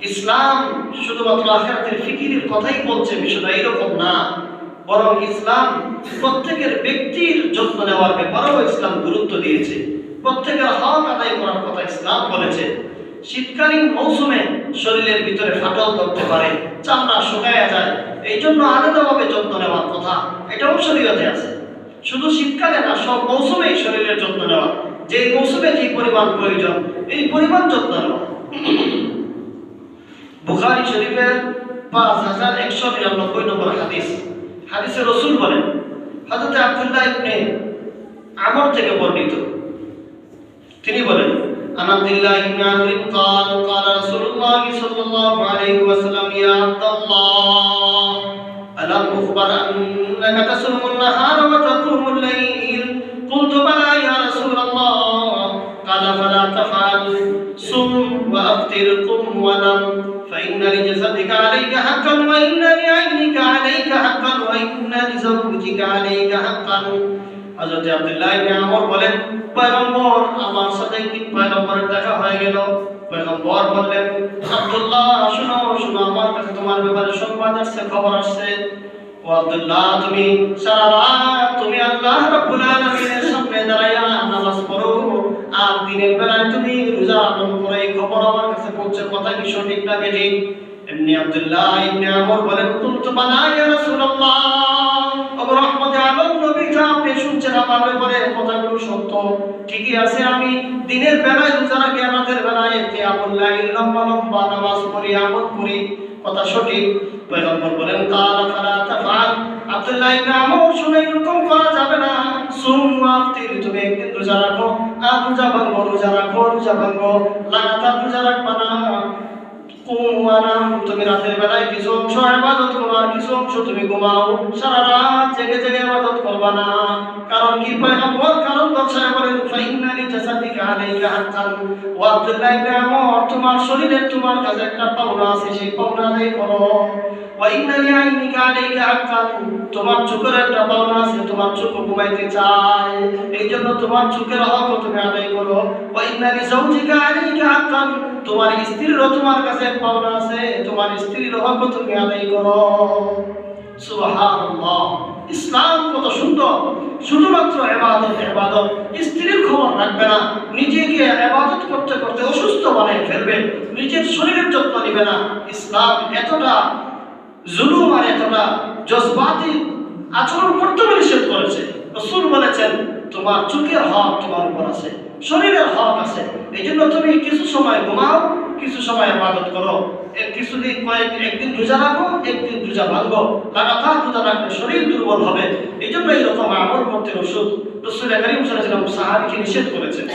ইসলাম শুধুমাত্র আখিরাতের ফিকিরের কথাই বলছে, বিষয়টা এরকম না। বরং ইসলাম প্রত্যেকের ব্যক্তির যত্ন নেওয়ার ব্যাপারেও ইসলাম গুরুত্ব দিয়েছে। প্রত্যেকের হক আদায় করার কথা ইসলাম বলেছে। শীতকালীন মৌসুমে শরীরের ভিতরে ফাটল ধরতে পারে, চামড়া শুকায়া যায়, এই জন্য আলাদাভাবে যত্ন নেওয়ার কথা, এটাও শরীয়তে আছে। শুধু শীতকালে না, সব মৌসুমেই শরীরের যত্ন নেওয়া, যে মৌসুমে যে পরিমাণ প্রয়োজন এই পরিমাণ যত্ন নেওয়া। বুখারী শরীফের 5199 নম্বর হাদিসে রাসূল বলেন, হযরত আব্দুল্লাহ ইবনে আমর থেকে বর্ণিত, তিনি বলেন, আন আব্দুল্লাহ ইবনে আমর قال قال رسول الله صلى الله عليه وسلم يا عبد الله ألم أخبر أنك تصوم النهار وتقوم الليل قلت بلى يا رسول الله قال فلا تفعل صم وأفطر قم ونم فإن لجسدك عليك حقا وإن لعينك عليك حقا وإن لزوجك عليك حقا। হযরত আব্দুল্লাহ ইবনে আমর বলেন, পয়গম্বর আমার সাথে একদিন পয়গম্বরের দেখা হয়ে গেল। পয়গম্বর বললেন, আব্দুল্লাহ শুনো শুনো, আমার কাছে তোমার ব্যাপারে সংবাদ আসছে, খবর আসছে। ও আব্দুল্লাহ, তুমি সারা রাত তুমি আল্লাহ রাব্বুল আলামিনের সামনে দাঁড়াইয়া নামাজ পড়ো, আর দিনের বেলায় তুমি রোজা পালন করো, এই খবর আমার কাছে পৌঁছে, কথা কি সঠিক না বেঠিক? এমনি আব্দুল্লাহ ইবনে আমর বলেন, কুনতু বালা ইয়া রাসূলুল্লাহ, ওগো রহমতে আলম নবী, যা আপনি শুনছেন আমার ব্যাপারে কথাগুলো সত্য, ঠিকই আছে। আমি দিনের বেলায় রোজা রাখি, রাতের বেলায় কিয়ামুল লাইল লম্বা লম্বা নামাজ পড়ি, আমল করি, কথা সঠিক। পয়গম্বর বলেন, কালা ফালা তাফআল, আব্দুল্লাহ ইবনে আমর শুনে এরকম করা যাবে না। সুম ওয়াফতির, তুমি একদিন রোজা রাখো, আর রোজা ভাঙো, রোজা রাখো, রোজা ভাঙো, লাগাতার রোজা রাখবা না। তুমি রাতের বেলায় কিছু অংশ ইবাদত করো, আর কিছু অংশ তুমি ঘুমাও, সারা রাত জেগে জেগে ইবাদত করবা না। কারণ কি? পয়গম্বর কারণ দর্শায় বলেন, ফাইন্না লিজাসাদিকা আলাইকা হাক্কান, ও আব্দুল্লাহ ইবনে আমর, তোমার শরীরের তোমার কাছে একটা পাওনা আছে, সেই পাওনা আদায় করো। ওয়া ইন্না লিআইনিকা আলাইকা হাক্কান, তোমার চোখের একটা পাওনা আছে, তোমার চোখ ঘুমাইতে চায়, এই জন্য তোমার চোখের হক তুমি আদায় করো। ওয়া ইন্না লিজাওজিকা আলাইকা হাক্কান, তোমার স্ত্রীরও তোমার কাছে পাওনা আছে, তোমার স্ত্রীর হক তুমি আদায় করো। সুবহানাল্লাহ, ইসলাম কত সুন্দর! শুধুমাত্র ইবাদত ইবাদত, স্ত্রীর খবর রাখবে না, নিজেকে ইবাদত করতে করতে অসুস্থ বানিয়ে ফেলবে, নিজের শরীরের যত্ন নেবে না। ইসলাম এতটা জুলুম আর এতটা জজবাতি আচরণ করতে নিষেধ করেছে। রাসূল বলেছেন, তোমার চোখের হক তোমার উপর আছে, শরীরের হক আছে, এই জন্য তুমি কিছু সময় ঘুমাও, কিছু সময় ইবাদত করো, কিছুদিন একদিন রোজা রাখো, একদিন রোজা ভাঙো, লাগাতার রোজা রাখলে শরীর দুর্বল হবে। এই জন্য এইরকম আমল করতে রাসূল কারীম সাল্লাল্লাহু আলাইহি ওয়াসাল্লাম সাহাবীকে নিষেধ করেছেন।